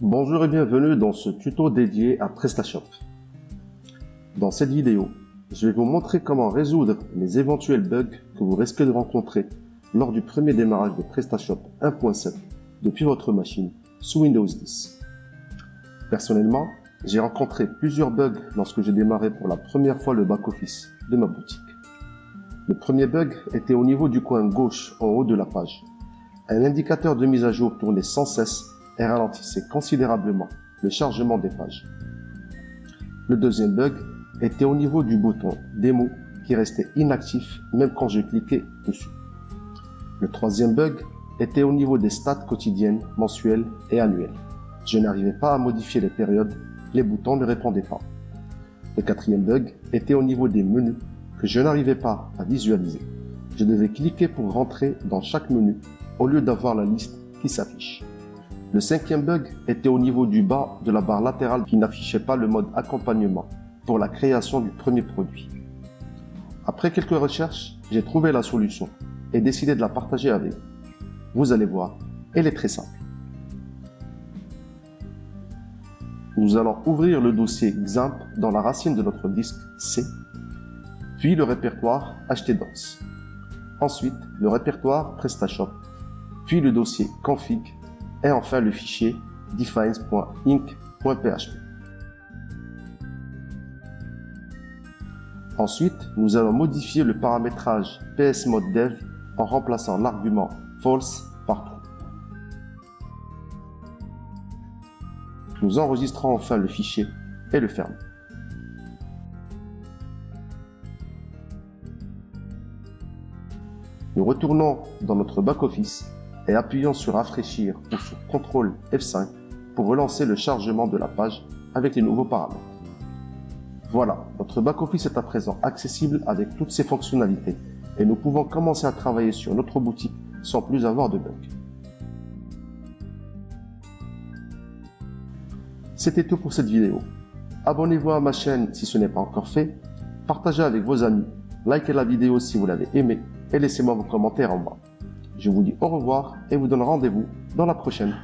Bonjour et bienvenue dans ce tuto dédié à PrestaShop. Dans cette vidéo, je vais vous montrer comment résoudre les éventuels bugs que vous risquez de rencontrer lors du premier démarrage de PrestaShop 1.7 depuis votre machine sous Windows 10. Personnellement, j'ai rencontré plusieurs bugs lorsque j'ai démarré pour la première fois le back-office de ma boutique. Le premier bug était au niveau du coin gauche en haut de la page. Un indicateur de mise à jour tournait sans cesse et ralentissait considérablement le chargement des pages. Le deuxième bug était au niveau du bouton démo qui restait inactif même quand je cliquais dessus. Le troisième bug était au niveau des stats quotidiennes, mensuelles et annuelles. Je n'arrivais pas à modifier les périodes, les boutons ne répondaient pas. Le quatrième bug était au niveau des menus que je n'arrivais pas à visualiser. Je devais cliquer pour rentrer dans chaque menu au lieu d'avoir la liste qui s'affiche. Le cinquième bug était au niveau du bas de la barre latérale qui n'affichait pas le mode accompagnement pour la création du premier produit. Après quelques recherches, j'ai trouvé la solution et décidé de la partager avec vous. Vous allez voir, elle est très simple. Nous allons ouvrir le dossier XAMPP dans la racine de notre disque C, puis le répertoire htdocs. Ensuite, le répertoire PrestaShop, puis le dossier config et enfin le fichier defines.inc.php. Ensuite, nous allons modifier le paramétrage psModDev en remplaçant l'argument false par true. Nous enregistrons enfin le fichier et le fermons. Nous retournons dans notre back-office et appuyons sur rafraîchir ou sur CTRL F5 pour relancer le chargement de la page avec les nouveaux paramètres. Voilà, notre back-office est à présent accessible avec toutes ses fonctionnalités et nous pouvons commencer à travailler sur notre boutique sans plus avoir de bugs. C'était tout pour cette vidéo. Abonnez-vous à ma chaîne si ce n'est pas encore fait, partagez avec vos amis, likez la vidéo si vous l'avez aimée et laissez-moi vos commentaires en bas. Je vous dis au revoir et vous donne rendez-vous dans la prochaine.